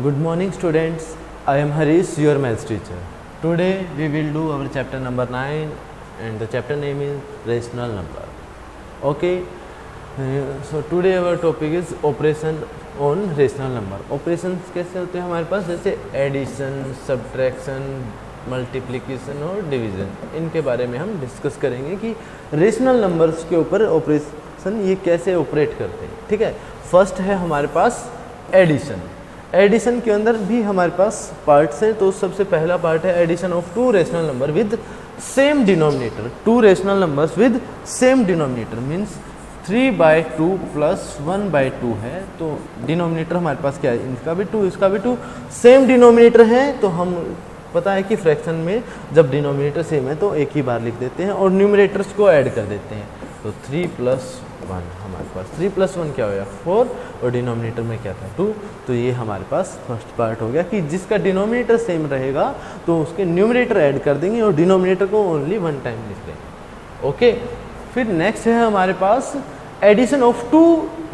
Good morning students, I am Harish, your maths teacher. Today we will do our chapter number 9 and the chapter name is rational number. Okay, so today our topic is operation on rational number. Operations कैसे होते हैं हमारे पास, जैसे addition, subtraction, multiplication और division, इनके बारे में हम डिस्कस करेंगे कि रेशनल नंबर्स के ऊपर ऑपरेशन ये कैसे ऑपरेट करते हैं. ठीक है, फर्स्ट है हमारे पास एडिशन. एडिशन के अंदर भी हमारे पास पार्ट्स हैं. तो सबसे पहला पार्ट है addition of two rational number with same denominator. Two rational numbers with same denominator means 3/2 plus 1/2 है. तो डिनोमिनेटर हमारे पास क्या है, इसका भी 2 इसका भी 2, सेम डिनोमिनेटर है. तो हम पता है कि फ्रैक्शन में जब डिनोमिनेटर सेम है तो एक ही बार लिख देते हैं और न्यूमरेटर्स को ऐड कर देते हैं. तो 3 + 1 हमारे पास 3 + 1 क्या हो गया 4 और डिनोमिनेटर में क्या था 2. तो ये हमारे पास फर्स्ट पार्ट हो गया कि जिसका डिनोमिनेटर सेम रहेगा तो उसके न्यूमरेटर ऐड कर देंगे और डिनोमिनेटर को ओनली 1 टाइम लिख देंगे. ओके, फिर नेक्स्ट है हमारे पास addition of two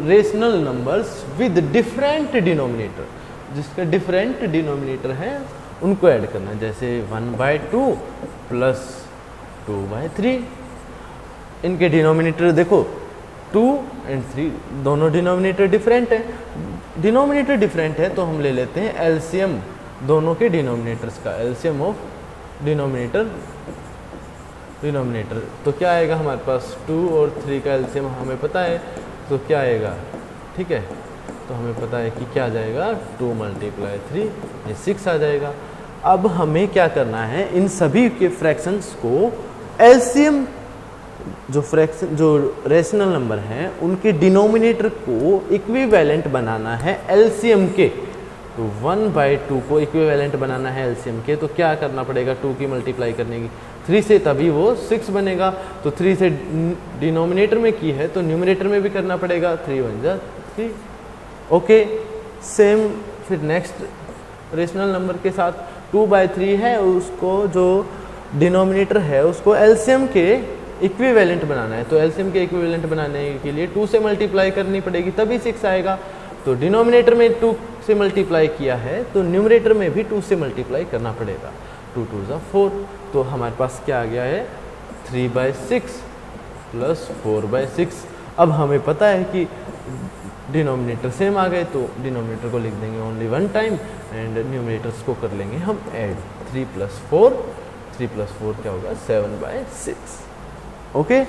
rational numbers with different denominator. जिसका डिफरेंट डिनोमिनेटर है उनको ऐड करना है. जैसे 1/2 प्लस 2/3. इनके डिनोमिनेटर देखो 2 और 3 दोनों डिनोमिनेटर डिफरेंट है. डिनोमिनेटर डिफरेंट है तो हम ले लेते हैं एलसीएम दोनों के डिनोमिनेटर्स का. LCM of denominator. तो क्या आएगा हमारे पास 2 और 3 का एलसीएम हमें पता है. तो क्या आएगा, ठीक है, तो हमें पता है कि क्या जाएगा 2 × 3 ये 6 आ जाएगा. अब हमें क्या करना है, इन सभी के फ्रैक्शंस को एलसीएम जो रेशनल नंबर हैं उनके डिनोमिनेटर को इक्विवेलेंट बनाना है एलसीएम के. तो 1/2 को इक्विवेलेंट बनाना है एलसीएम के. तो क्या करना पड़ेगा, 2 की मल्टीप्लाई करने की 3 से, तभी वो 6 बनेगा. तो 3 से डिनोमिनेटर में की है तो न्यूमरेटर में भी करना पड़ेगा. 3 × 1 = 3. ओके, सेम फिर नेक्स्ट रेशनल नंबर के साथ 2/3 है, उसको जो डिनोमिनेटर है उसको एलसीएम के इक्विवेलेंट बनाना है. तो एलसीएम के इक्विवेलेंट बनाने के लिए 2 से मल्टीप्लाई करनी पड़ेगी तभी 6 आएगा. तो डिनोमिनेटर में 2 से मल्टीप्लाई किया है तो न्यूमरेटर में भी 2 से मल्टीप्लाई करना पड़ेगा. 2 × 2 = 4. तो हमारे पास क्या आ गया है 3/6 प्लस 4/6. अब हमें पता है कि डिनोमिनेटर सेम आ गए तो डिनोमिनेटर को लिख देंगे ओनली 1 टाइम एंड न्यूमरेटर्स को कर लेंगे हम ऐड. 3 + 4 क्या होगा 7/6. ओके,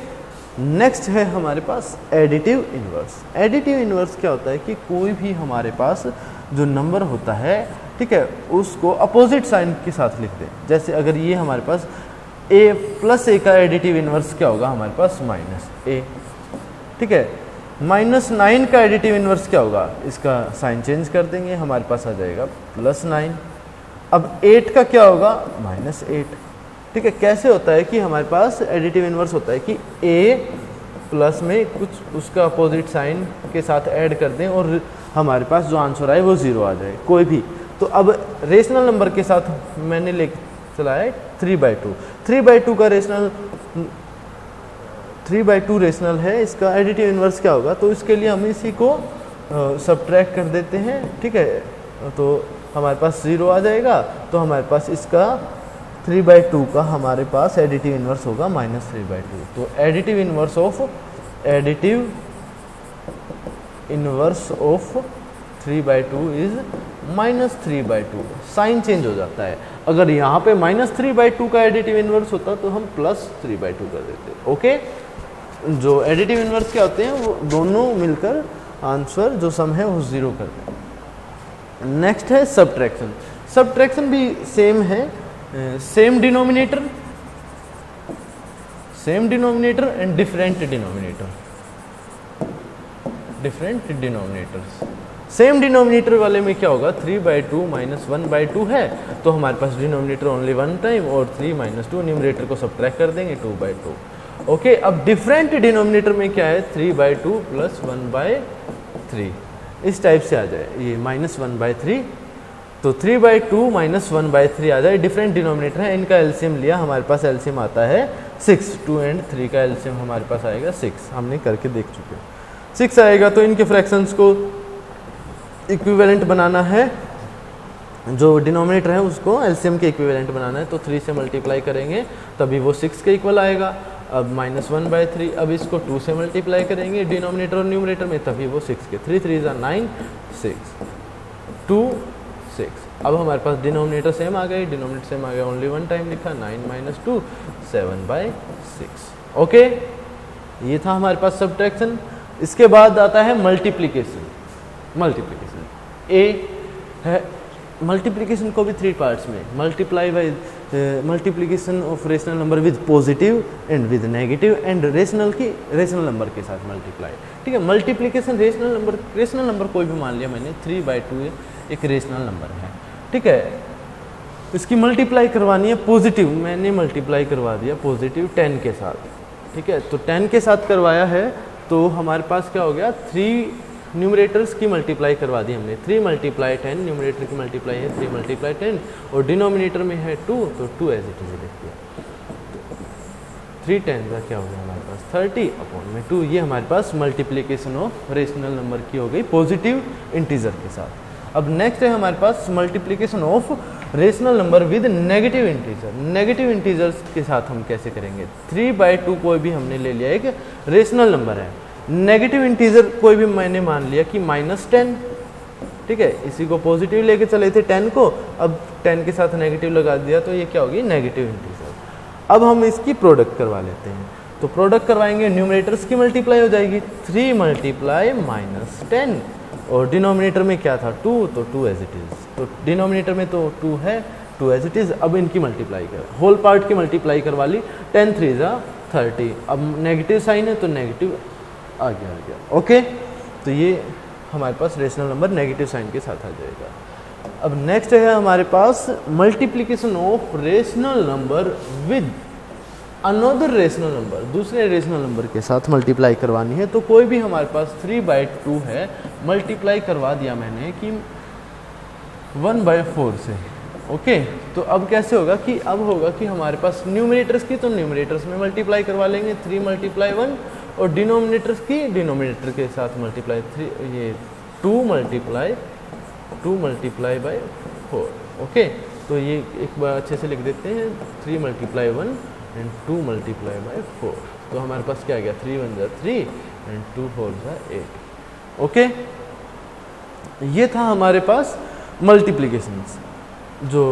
नेक्स्ट है हमारे पास एडिटिव इन्वर्स. एडिटिव इन्वर्स क्या होता है कि कोई भी हमारे पास जो नंबर होता है, ठीक है, उसको अपोजिट साइन के साथ लिख दें. जैसे अगर ये हमारे पास a + a का एडिटिव इन्वर्स क्या होगा हमारे पास -a. ठीक है, -9 का एडिटिव इन्वर्स क्या होगा, इसका साइन चेंज कर देंगे, हमारे पास आ जाएगा +9. अब 8 का क्या होगा -8. ठीक है, कैसे होता है कि हमारे पास एडिटिव इन्वर्स होता है कि a प्लस में कुछ उसका अपोजिट साइन के साथ ऐड कर दें और हमारे पास जो आंसर आए वो 0 आ जाए कोई भी. तो अब रेशनल नंबर के साथ मैंने ले चला है 3/2. 3/2 का रेशनल 3/2 रेशनल है, इसका एडिटिव इन्वर्स क्या होगा. तो इसके लिए हम इसी को सब्ट्रैक्ट कर देते हैं. ठीक है, तो हमारे पास 0 आ जाएगा. तो हमारे पास इसका 3/2 का हमारे पास एडिटिव इन्वर्स होगा -3/2. तो additive inverse of 3/2 is -3/2. Sign change हो जाता है. अगर यहाँ पे -3/2 का एडिटिव इन्वर्स होता तो हम +3/2 कर देते. ओके, जो एडिटिव इन्वर्स क्या होते हैं वो दोनों मिलकर आंसर जो सम है वो 0 कर दें. नेक्स्ट है सब्ट्रैक्शन. सब्ट्रैक्शन भी सेम है. Same denominator and different denominators. Same denominator वाले में क्या होगा 3/2 - 1/2 है तो हमारे पास डिनोमिनेटर ओनली 1 टाइम और 3 - 2 न्यूमरेटर को सब्ट्रैक्ट कर देंगे 2/2. ओके, अब डिफरेंट डिनोमिनेटर में क्या है 3/2 प्लस 1/3. इस टाइप से आ जाए ये -1/3. तो 3/2 - 1/3 आ जाए. डिफरेंट डिनोमिनेटर है, इनका एलसीएम लिया, हमारे पास एलसीएम आता है 6. 2 और 3 का एलसीएम हमारे पास आएगा 6. हमने करके देख चुके हैं 6 आएगा. तो इनके फ्रैक्शंस को इक्विवेलेंट बनाना है जो डिनोमिनेटर है उसको एलसीएम के इक्विवेलेंट बनाना है, तो 3 से मल्टीप्लाई करेंगे तभी वो 6 के इक्वल आएगा। अब -1/3, अब इसको 2 से मल्टीप्लाई करेंगे डिनोमिनेटर और न्यूमरेटर में, तभी वो 6 के 3 3 9 6 2 6। अब हमारे पास डिनोमिनेटर सेम आ गई, डिनोमिनेटर सेम आ गया, ओनली 1 टाइम लिखा, 9 - 2 7/6। ओके, ये था हमारे पास सब्ट्रैक्शन। इसके बाद आता है मल्टीप्लिकेशन। मल्टीप्लिकेशन ए है, मल्टीप्लिकेशन को भी 3 पार्ट्स में, multiplication of rational number with positive and with negative and rational number के साथ मल्टीप्लाई। ठीक है, मल्टीप्लिकेशन रेशनल नंबर कोई भी मान लिया मैंने, 3/2 एक रेशनल नंबर है। ठीक है, इसकी मल्टीप्लाई करवानी है पॉजिटिव, मैंने मल्टीप्लाई करवा दिया पॉजिटिव 10 के साथ। ठीक है, तो 10 के साथ करवाया है, तो हमारे पास क्या हो गया, 3 न्यूमरेटर्स की मल्टीप्लाई करवा दी हमने, 3 × 10, न्यूमरेटर की मल्टीप्लाई है 3 × 10 और डिनोमिनेटर में है 2, तो 2 एज इट इज लिख दिया। 3 10 का क्या हो गया हमारे पास 30/2। ये हमारे पास मल्टीप्लिकेशन ऑफ रेशनल नंबर की हो गई पॉजिटिव इंटीजर के साथ। अब नेक्स्ट है हमारे पास multiplication of rational number with negative integer. Negative integers के साथ हम कैसे करेंगे, 3/2 कोई भी हमने ले लिया एक रेशनल नंबर है, नेगेटिव इंटीजर कोई भी मैंने मान लिया कि -10। ठीक है, इसी को पॉजिटिव लेके चले थे 10 को, अब 10 के साथ नेगेटिव लगा दिया, तो ये क्या होगी, नेगेटिव इंटीजर। अब हम इसकी प्रोडक्ट करवा लेते हैं, तो प्रोडक्ट करवाएंगे, न्यूमरेटर्स की मल्टीप्लाई हो जाएगी, 3 × -10 और डिनोमिनेटर में क्या था 2, तो 2 एज इट इज, तो डिनोमिनेटर में तो 2 है, 2 एज इट इज। अब इनकी मल्टीप्लाई कर, होल पार्ट की मल्टीप्लाई करवा ली, 10 3 30, अब नेगेटिव साइन है तो नेगेटिव आ गया। ओके, तो ये हमारे पास रेशनल नंबर नेगेटिव साइन के साथ आ जाएगा। अब नेक्स्ट है हमारे पास multiplication of rational number with another rational number, दूसरे रेशनल नंबर के साथ मल्टीप्लाई करवानी है। तो कोई भी हमारे पास 3/2 है, मल्टीप्लाई करवा दिया मैंने कि 1/4 से। ओके, तो अब कैसे होगा कि अब होगा कि हमारे पास न्यूमरेटर्स की, तो न्यूमरेटर्स में मल्टीप्लाई करवा लेंगे, 3 × 1 और डिनोमिनेटर्स की डिनोमिनेटर के साथ मल्टीप्लाई 3, ये 2 × 4। ओके, तो ये एक बार अच्छे से लिख देते हैं, 3 × 1 एंड 2 × 4। तो हमारे पास क्या आ गया, 3 1 3 एंड 2 4 8। ओके, ये था हमारे पास मल्टीप्लिकेशंस जो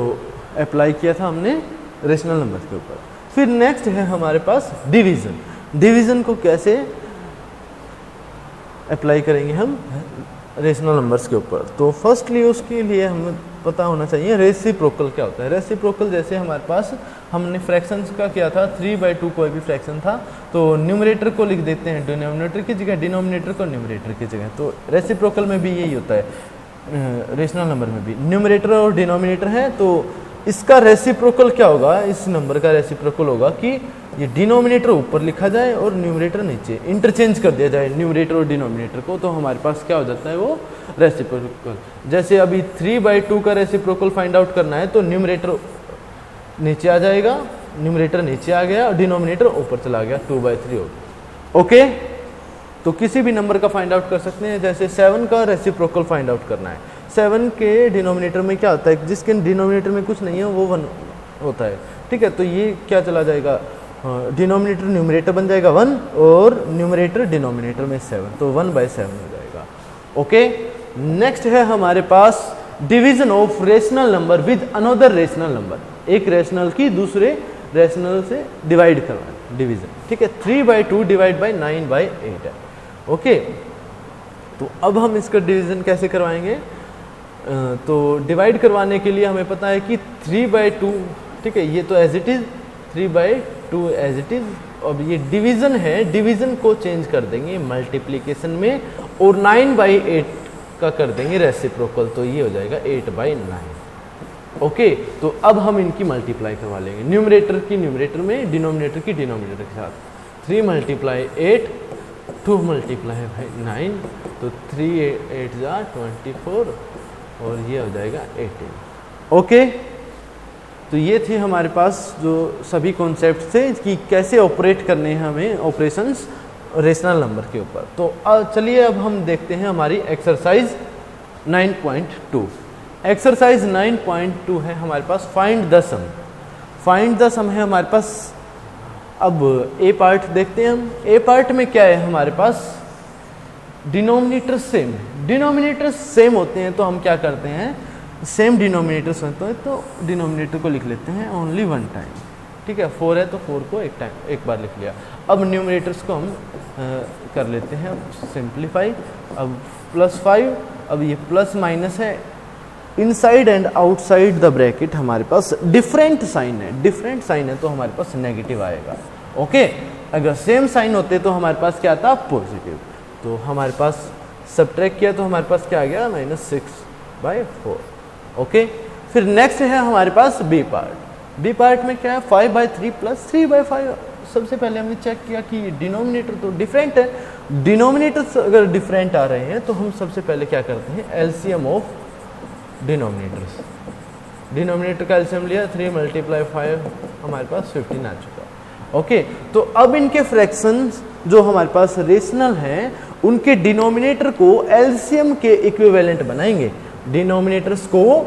अप्लाई किया था हमने रेशनल नंबर के ऊपर। फिर नेक्स्ट है हमारे पास डिवीज़न। डिवीज़न को कैसे अप्लाई करेंगे हम रेशनल नंबर्स के ऊपर, तो फर्स्टली उसके लिए हमें पता होना चाहिए रेसिप्रोकल क्या होता है। रेसिप्रोकल जैसे हमारे पास हमने फ्रैक्शंस का किया था, 3/2 कोई भी फ्रैक्शन था तो न्यूमरेटर को लिख देते हैं डिनोमिनेटर की जगह, डिनोमिनेटर को न्यूमरेटर की जगह। तो रेसिप्रोकल में भी यही होता है, रेशनल नंबर में भी न्यूमरेटर और डिनोमिनेटर है, तो इसका रेसिप्रोकल क्या होगा, इस नंबर का रेसिप्रोकल होगा कि ये डिनोमिनेटर ऊपर लिखा जाए और न्यूमरेटर नीचे, इंटरचेंज कर दिया जाए न्यूमरेटर और डिनोमिनेटर को, तो हमारे पास क्या हो जाता है वो रेसिप्रोकल। जैसे अभी 3/2 का रेसिप्रोकल फाइंड आउट करना है तो न्यूमरेटर नीचे आ जाएगा, न्यूमरेटर नीचे आ गया और डिनोमिनेटर ऊपर चला गया, 2/3 हो गया। ओके, तो किसी भी नंबर का फाइंड आउट कर सकते हैं। जैसे 7 का रेसिप्रोकल फाइंड आउट करना है, 7 के डिनोमिनेटर में क्या होता है, जिसके डिनोमिनेटर में कुछ नहीं है वो 1 होता है। ठीक है, तो ये क्या चला जाएगा, डिनोमिनेटर न्यूमरेटर बन जाएगा 1 और न्यूमरेटर डिनोमिनेटर में 7, तो 1/7 हो जाएगा। ओके, नेक्स्ट है हमारे पास division of rational number with another rational number, एक रेशनल की दूसरे रेशनल से डिवाइड करना, डिवीजन। ठीक है, 3/2 डिवाइड बाई 9/8 है। ओके, तो अब हम इसका डिवीजन कैसे करवाएंगे, तो डिवाइड करवाने के लिए हमें पता है कि 3/2, ठीक है, ये तो as it is 3/2 as it is. अब ये डिवीजन है, डिवीजन को चेंज कर देंगे मल्टीप्लिकेशन में और 9/8 का कर देंगे रेसिप्रोकल, तो ये हो जाएगा 8/9। ओके, तो अब हम इनकी मल्टीप्लाई करवा लेंगे, न्यूमरेटर की न्यूमरेटर में, डिनोमिनेटर की डिनोमिनेटर के साथ। 3 × 8, 2 × 9, तो 3 8 24 और ये हो जाएगा 18। ओके, तो ये थे हमारे पास जो सभी कॉन्सेप्ट थे कि कैसे ऑपरेट करने हैं हमें ऑपरेशंस रेशनल नंबर के ऊपर। तो चलिए अब हम देखते हैं हमारी एक्सरसाइज 9.2। एक्सरसाइज 9.2 है हमारे पास, find the sum. Find the sum है हमारे पास। अब ए पार्ट देखते हैं हम। ए पार्ट में क्या है हमारे पास, डिनोमिनेटर सेम है। डिनोमिनेटर सेम होते हैं तो हम क्या करते हैं, सेम डिनोमिनेटर्स होते हैं तो डिनोमिनेटर को लिख लेते हैं ओनली वन टाइम। ठीक है, 4 है तो 4 को एक बार लिख लिया। अब न्यूमरेटर्स को हम कर लेते हैं सिंप्लीफाई। अब +5, अब ये प्लस माइनस है, inside and outside the bracket हमारे पास डिफरेंट साइन है। डिफरेंट साइन है तो हमारे पास नेगेटिव आएगा। ओके, अगर सेम साइन होते तो हमारे पास क्या आता, पॉजिटिव। तो हमारे पास सब्ट्रैक्ट किया तो हमारे पास क्या आ गया, -6/4। ओके, फिर नेक्स्ट है हमारे पास बी पार्ट। बी पार्ट में क्या है, 5/3 + 3/5। सबसे पहले हमने चेक किया कि डिनोमिनेटर तो डिफरेंट है। डिनोमिनेटर्स अगर डिफरेंट आ रहे हैं तो हम सबसे पहले क्या करते हैं, एलसीएम ऑफ डिनोमिनेटर्स। डिनोमिनेटर का एलसीएम लिया, 3 × 5 हमारे पास 15 आ चुका। ओके, तो अब इनके फ्रैक्शंस जो हमारे पास रेशनल हैं उनके डिनोमिनेटर को एलसीएम के इक्विवेलेंट बनाएंगे। डिनोमिनेटर्स को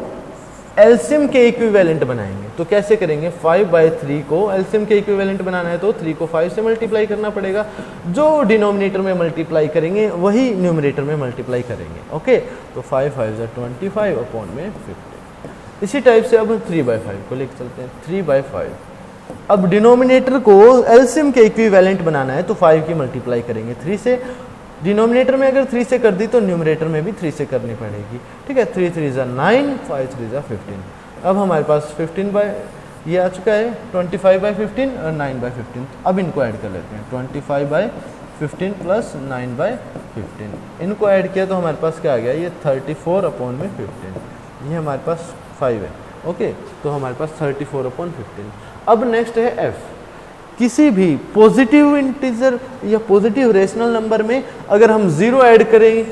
एलसीएम के इक्विवेलेंट बनाएंगे। तो कैसे करेंगे, 5/3 को एलसीएम के इक्विवेलेंट बनाना है तो 3 को 5 से मल्टीप्लाई करना पड़ेगा। जो डिनोमिनेटर में मल्टीप्लाई करेंगे वही न्यूमरेटर में मल्टीप्लाई करेंगे। ओके, तो 5 × 5 = 25/50। इसी टाइप से अब 3/5 को लिख चलते हैं, 3/5। अब डिनोमिनेटर को एलसीएम के इक्विवेलेंट बनाना है तो 5 की मल्टीप्लाई करेंगे 3 से। डिनोमिनेटर में अगर 3 से कर दी तो न्यूमरेटर में भी 3 से करनी पड़ेगी। ठीक है, 3 × 3 = 9, 5 × 3 = 15। अब हमारे पास 15 ये आ चुका है, 25/15 और 9/15। अब इनको ऐड कर लेते हैं, 25/15 + 9/15। इनको ऐड किया तो हमारे पास क्या आ गया, ये 34/15। ये हमारे पास 5 है। ओके, तो हमारे पास 34/15। अब नेक्स्ट है एफ। किसी भी पॉजिटिव इंटीजर या पॉजिटिव रेशनल नंबर में अगर हम 0 ऐड करें,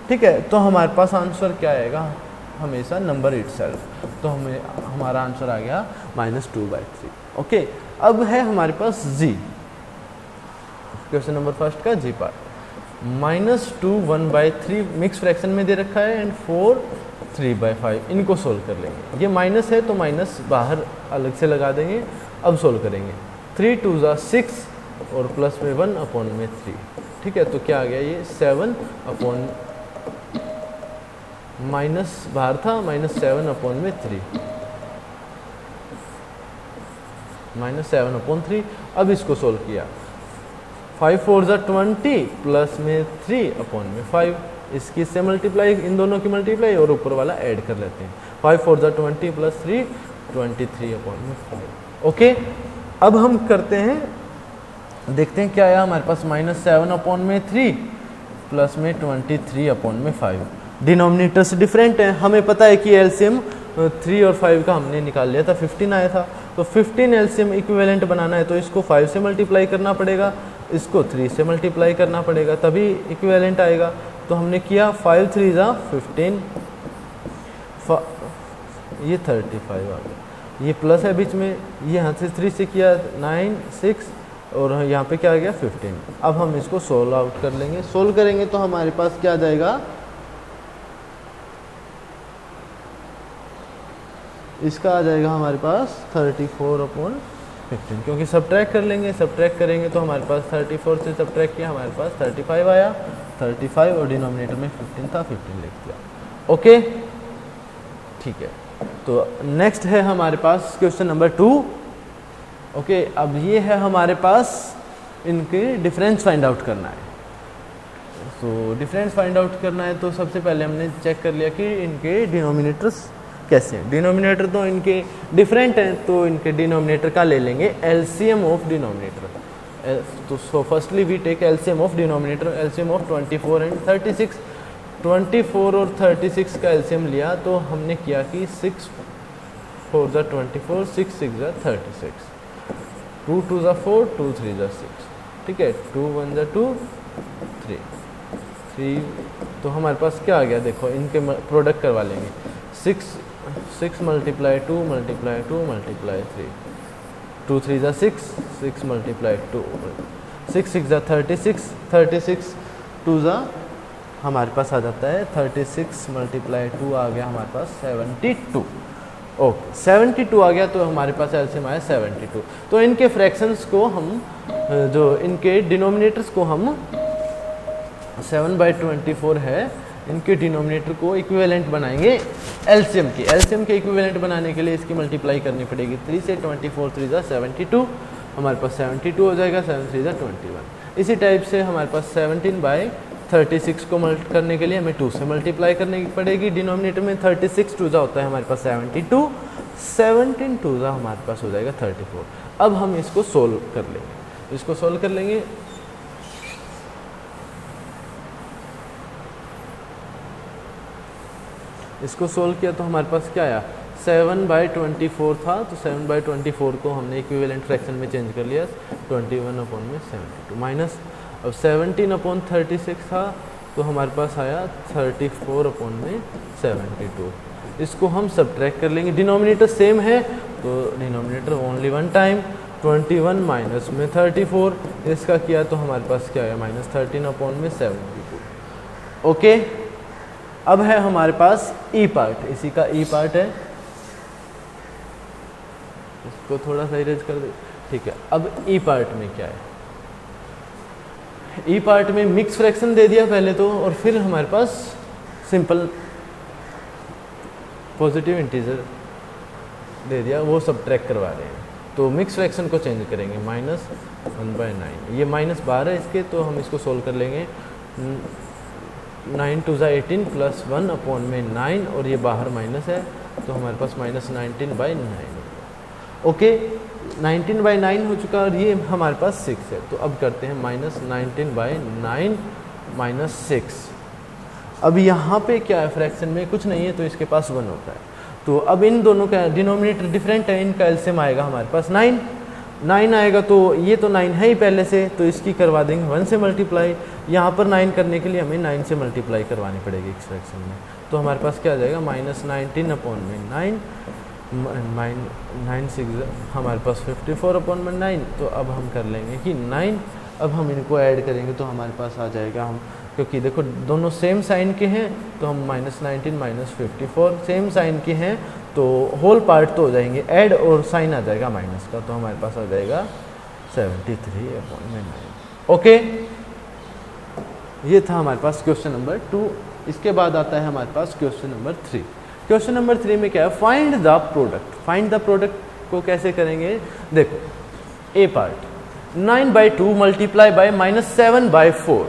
ठीक है, तो हमारे पास आंसर क्या आएगा, हमेशा नंबर इटसेल्फ। तो हमारा आंसर आ गया -2/3। ओके, अब है हमारे पास जी, क्वेश्चन नंबर फर्स्ट का जी पार्ट। -2 1/3 मिक्स फ्रैक्शन में दे रखा है एंड 4 3/5। इनको सोल्व कर लेंगे। ये माइनस है तो माइनस बाहर अलग से लगा देंगे। अब सोल्व करेंगे, 3 × 2 = 6 और प्लस में 1/3। ठीक है, तो क्या आ गया, ये 7 माइनस बाहर था, -7/3 -7/3। अब इसको सोल्व किया, 5 × 4 = 20 प्लस में 3/5। इसकी से मल्टीप्लाई, इन दोनों की मल्टीप्लाई और ऊपर वाला ऐड कर लेते हैं। 5 × 4 = 20 + 3 23/5। ओके, अब हम करते हैं, देखते हैं क्या आया हमारे पास, -7/3 प्लस में 23/5। डिनोमिनेटर्स डिफरेंट हैं। हमें पता है कि एलसीएम 3 और 5 का हमने निकाल लिया था, 15 आया था। तो 15 एलसीएम इक्विवेलेंट बनाना है तो इसको 5 से मल्टीप्लाई करना पड़ेगा, इसको 3 से मल्टीप्लाई करना पड़ेगा, तभी इक्विवेलेंट आएगा। तो हमने किया, 5 × 3 = 15, ये 35 आ गया। ये प्लस है बीच में, ये यहाँ से 3 से किया 9 6 और यहाँ पे क्या आ गया 15। अब हम इसको सोल्व आउट कर लेंगे। सोल्व करेंगे तो हमारे पास क्या आ जाएगा, इसका आ जाएगा हमारे पास 34/15, क्योंकि सब्ट्रैक्ट कर लेंगे। सब्ट्रैक्ट करेंगे तो हमारे पास 34 से सब्ट्रैक्ट किया, हमारे पास 35 आया। 35 और डिनोमिनेटर में 15 था, 15 लिख दिया। ओके, ठीक है। तो नेक्स्ट है हमारे पास क्वेश्चन नंबर 2। ओके, अब ये है हमारे पास इनके डिफरेंस फाइंड आउट करना है। तो डिफरेंस फाइंड आउट करना है तो सबसे पहले हमने चेक कर लिया कि इनके डिनोमिनेटर्स कैसे हैं। डिनोमिनेटर तो इनके डिफरेंट हैं तो इनके डिनोमिनेटर का ले लेंगे एलसीएम ऑफ डिनोमिनेटर। तो so firstly we take LCM of denominator, LCM of 24 and 36। 24 और 36 का एलसीएम लिया तो हमने किया कि 6 × 4 = 24, 6 × 6 = 36, 2 × 2 = 4, 2 × 3 = 6। ठीक है, 2 × 1 = 2, 3। तो हमारे पास क्या आ गया, देखो इनके प्रोडक्ट करवा लेंगे। 6 × 2 × 2 × 3, 2 × 3 = 6, 6 × 2, 6 × 6 = 36, 36, 2 = हमारे पास आ जाता है 36 मल्टीप्लाई 2 आ गया हमारे पास 72। ओके 72 आ गया तो हमारे पास एलसीएम आया 72। तो इनके फ्रैक्शंस को हम जो इनके डिनोमिनेटर्स को हम 7/24 है, इनके डिनोमिनेटर को इक्विवेलेंट बनाएंगे एलसीएम के। एलसीएम के इक्विवेलेंट बनाने के लिए इसकी मल्टीप्लाई करनी पड़ेगी 3 से। 24 3 जा 72, हमारे पास 72 हो जाएगा, 7 3 जा 21। इसी टाइप से हमारे पास 17/36 को मल्ट करने के लिए हमें 2 से मल्टीप्लाई करने की पड़ेगी। डिनोमिनेटर में 36 2 जा होता है हमारे पास 72, 17 2 जा हमारे पास हो जाएगा 34। अब हम इसको सोल्व कर लेंगे, इसको सोल्व कर लेंगे। इसको सोल्व किया तो हमारे पास क्या आया, 7/24 था, तो 7/24 को हमने इक्विवेलेंट फ्रैक्शन में चेंज कर लिया 21/72 माइनस, अब 17/36 था तो हमारे पास आया 34/72। इसको हम सब्ट्रैक्ट कर लेंगे, डिनोमिनेटर सेम है तो denominator only one time, 21 minus में 34, इसका किया तो हमारे पास क्या आया -13/72। ओके, अब है हमारे पास ई पार्ट, इसी का ई पार्ट है, इसको थोड़ा सा इरेज कर दे, ठीक है। अब ई पार्ट में क्या है, ई पार्ट में मिक्स फ्रैक्शन दे दिया पहले तो, और फिर हमारे पास सिंपल पॉजिटिव इंटीजर दे दिया, वो सब्ट्रैक्ट करवा रहे हैं। तो मिक्स फ्रैक्शन को चेंज करेंगे, -1/9, ये माइनस बाहर है इसके, तो हम इसको सोल्व कर लेंगे। 9 2 18 प्लस 1/9, और ये बाहर माइनस है तो हमारे पास -19/9। ओके, 19/9 हो चुका और ये हमारे पास 6 है, तो अब करते हैं -19/9 -6। अब यहाँ पे क्या है, फ्रैक्शन में कुछ नहीं है तो इसके पास 1 होता है, तो अब इन दोनों का डिनोमिनेटर डिफरेंट है, इनका एलसीएम आएगा हमारे पास 9 आएगा, तो ये तो 9 है ही पहले से, तो इसकी करवा देंगे 1 से मल्टीप्लाई। यहाँ पर 9 करने के लिए हमें 9 से मल्टीप्लाई करवानी पड़ेगी इस फ्रैक्शन में, तो हमारे पास क्या आ जाएगा -19/9, 9 6 हमारे पास 54/9। तो अब हम कर लेंगे कि 9, अब हम इनको ऐड करेंगे तो हमारे पास आ जाएगा, हम क्योंकि देखो दोनों सेम साइन के हैं तो हम -19 -54 सेम साइन के हैं तो होल पार्ट तो हो जाएंगे ऐड, और साइन आ जाएगा माइनस का, तो हमारे पास आ जाएगा 73/9। ओके, ये था हमारे पास क्वेश्चन नंबर 2। इसके बाद आता है हमारे पास क्वेश्चन नंबर 3। क्वेश्चन नंबर 3 में क्या है, find the product. Find the product को कैसे करेंगे, देखो ए पार्ट 9/2 मल्टीप्लाई बाय -7/4,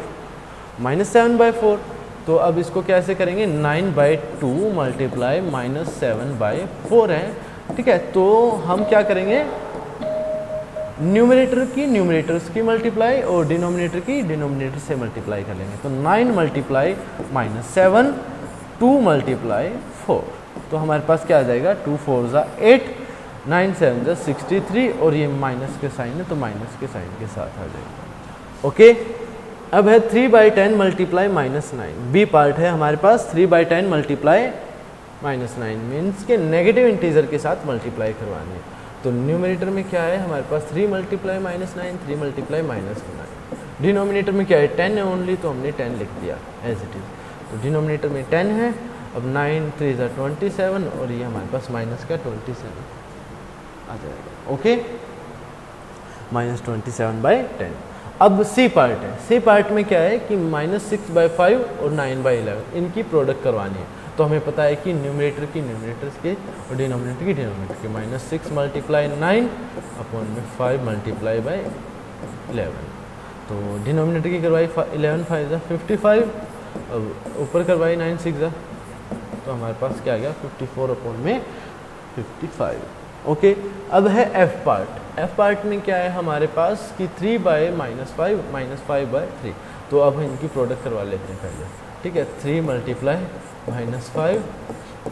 -7/4, तो अब इसको कैसे करेंगे, 9/2 मल्टीप्लाई -7/4 है, ठीक है। तो हम क्या करेंगे, न्यूमरेटर की न्यूमरेटर्स की मल्टीप्लाई और डिनोमिनेटर की डिनोमिनेटर से मल्टीप्लाई कर लेंगे, तो 9 मल्टीप्लाई -7, 2 मल्टीप्लाई 4, तो हमारे पास क्या आ जाएगा 2 4 जा 8, 9 7 जा 63, और ये माइनस के साइन है तो माइनस के साइन के साथ आ जाएगा। ओके, अब है 3/10 मल्टीप्लाई -9, बी पार्ट है हमारे पास 3/10 मल्टीप्लाई -9 मीन्स के नेगेटिव इंटीजर के साथ मल्टीप्लाई करवानी है। तो न्यूमरेटर में क्या है हमारे पास 3 मल्टीप्लाई -9, 3 मल्टीप्लाई -9, डिनोमिनेटर में क्या है 10 है ओनली, तो हमने 10 लिख दिया एज इट इज़, तो डिनोमिनेटर में 10 है। अब 9 3 जा 27, और ये हमारे पास माइनस का 27 आ जाएगा। ओके, -27/10। अब सी पार्ट है, सी पार्ट में क्या है कि -6/5 और 9/11 इनकी प्रोडक्ट करवानी है, तो हमें पता है कि न्यूमरेटर की न्यूमरेटर्स के और डिनोमिनेटर की डिनोमिनेटर के, -6 मल्टीप्लाई 9/5 मल्टीप्लाई बाय 11, तो डिनोमिनेटर की करवाई 11 5 जा 55, अब ऊपर करवाई 9 6 जा, तो हमारे पास क्या आ गया 54/55। ओके, अब है एफ पार्ट। एफ पार्ट में क्या है हमारे पास कि 3/-5 -5/3, तो अब इनकी प्रोडक्ट करवा लेते हैं पहले, ठीक है। 3 मल्टीप्लाई -5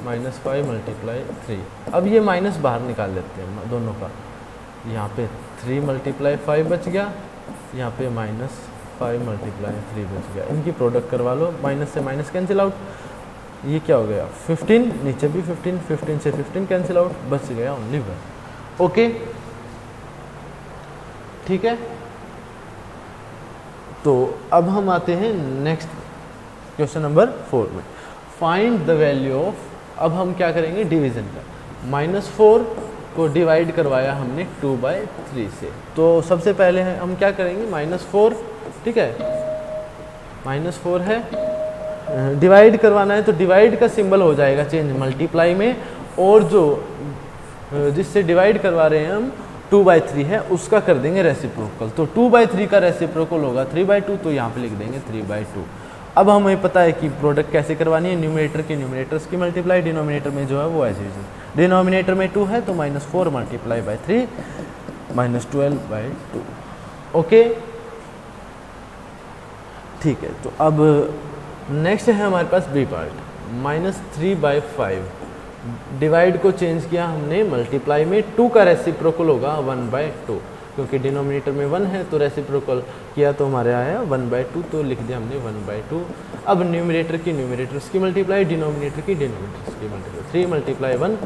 -5 मल्टीप्लाई 3, अब ये माइनस बाहर निकाल लेते हैं दोनों का, यहाँ पे 3 मल्टीप्लाई 5 बच गया, यहाँ पे -5 मल्टीप्लाई 3 बच गया, इनकी प्रोडक्ट करवा लो, माइनस से माइनस कैंसिल आउट, ये क्या हो गया 15, नीचे भी 15, 15 से 15 कैंसिल आउट, बच गया ओनली 1। ओके, ठीक है। तो अब हम आते हैं नेक्स्ट क्वेश्चन नंबर 4 में फाइंड द वैल्यू ऑफ, अब हम क्या करेंगे डिवीजन का, -4 को डिवाइड करवाया हमने 2/3 से, तो सबसे पहले हम क्या करेंगे -4, ठीक है, -4 है, डिवाइड करवाना है तो डिवाइड का सिंबल हो जाएगा चेंज मल्टीप्लाई में, और जो जिससे डिवाइड करवा रहे हैं हम 2/3 है उसका कर देंगे रेसिप्रोकल, तो 2/3 का रेसिप्रोकल होगा 3/2, तो यहाँ पे लिख देंगे 3/2। अब हमें पता है कि प्रोडक्ट कैसे करवानी है, न्यूमरेटर की न्यूमरेटर्स की मल्टीप्लाई, डिनोमिनेटर में जो है वो ऐसे ही, डिनोमिनेटर में 2 है तो -4 मल्टीप्लाई बाई 3 -12/2। ओके, ठीक है। तो अब नेक्स्ट है हमारे पास बी पार्ट, -3/5, डिवाइड को चेंज किया हमने मल्टीप्लाई में, 2 का रेसिप्रोकल होगा 1/2, क्योंकि डिनोमिनेटर में 1 है तो रेसिप्रोकल किया तो हमारे आया 1/2, तो लिख दिया हमने 1/2। अब न्यूमरेटर की न्यूमरेटर्स की मल्टीप्लाई, डिनोमिनेटर की डिनोमिनेटर्स की मल्टीप्लाई, 3 × 1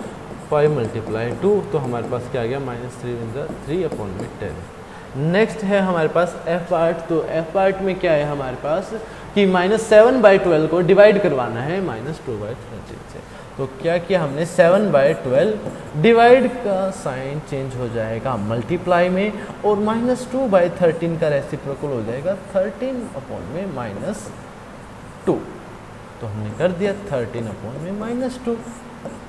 5 × 2, तो हमारे पास क्या आ गया -3/10। नेक्स्ट है हमारे पास एफ पार्ट, तो एफ पार्ट में क्या है हमारे पास कि -7/12 को डिवाइड करवाना है -2/13 से, तो क्या किया हमने 7/12, डिवाइड का साइन चेंज हो जाएगा मल्टीप्लाई में, और -2/13 का रेसिप्रोकल हो जाएगा 13/-2, तो हमने कर दिया 13/-2,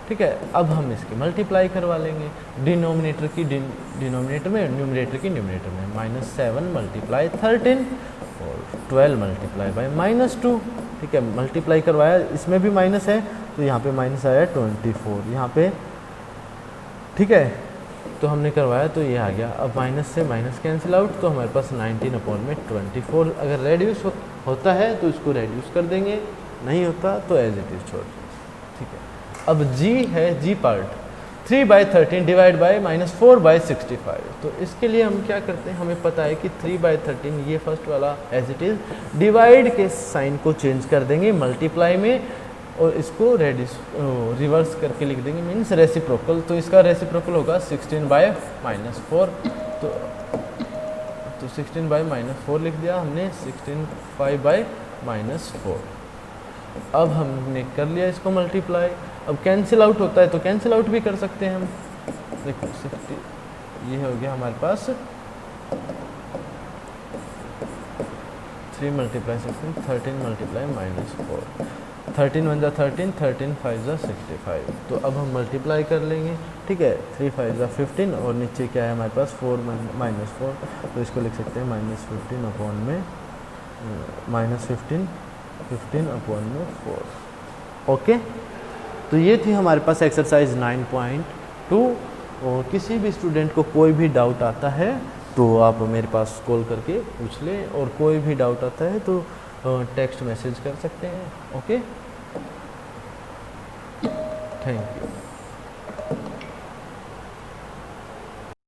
ठीक है। अब हम इसकी मल्टीप्लाई करवा लेंगे, डिनोमिनेटर की डिनोमिनेटर में, न्यूमरेटर की न्यूमरेटर में, -7 × 13 और 12 × -2, ठीक है। मल्टीप्लाई करवाया, इसमें भी माइनस है तो यहाँ पे माइनस आया 24 यहाँ पे, ठीक है, तो हमने करवाया तो ये आ गया। अब माइनस से माइनस कैंसिल आउट, तो हमारे पास 19/24, अगर रेड्यूस होता है तो इसको रेड्यूस कर देंगे, नहीं होता तो एज इट इज छोड़, ठीक है। अब जी है जी पार्ट, 3/13 डिवाइड बाई -4/65, तो इसके लिए हम क्या करते हैं, हमें पता है कि 3/13 ये फर्स्ट वाला एज इट इज, डिवाइड के साइन को चेंज कर देंगे मल्टीप्लाई में, और इसको रिवर्स करके लिख देंगे, मीन्स रेसिप्रोकल, तो इसका रेसिप्रोकल होगा 16/-4, तो 16/-4 लिख दिया हमने, 16/5/-4। अब हमने कर लिया इसको मल्टीप्लाई, अब कैंसिल आउट होता है तो कैंसिल आउट भी कर सकते हैं हम, देखो 60, ये हो गया हमारे पास 3 × 16, 13 × -4, 13 × 13, 13 × 5 = 65, तो अब हम मल्टीप्लाई कर लेंगे, ठीक है, 3 × 5 = 15, और नीचे क्या है हमारे पास 4 -4, तो इसको लिख सकते हैं -15/4। ओके, तो ये थी हमारे पास एक्सरसाइज 9.2, और किसी भी स्टूडेंट को कोई भी डाउट आता है तो आप मेरे पास कॉल करके पूछ लें, और कोई भी डाउट आता है तो टेक्स्ट मैसेज कर सकते हैं। Okay, thank you.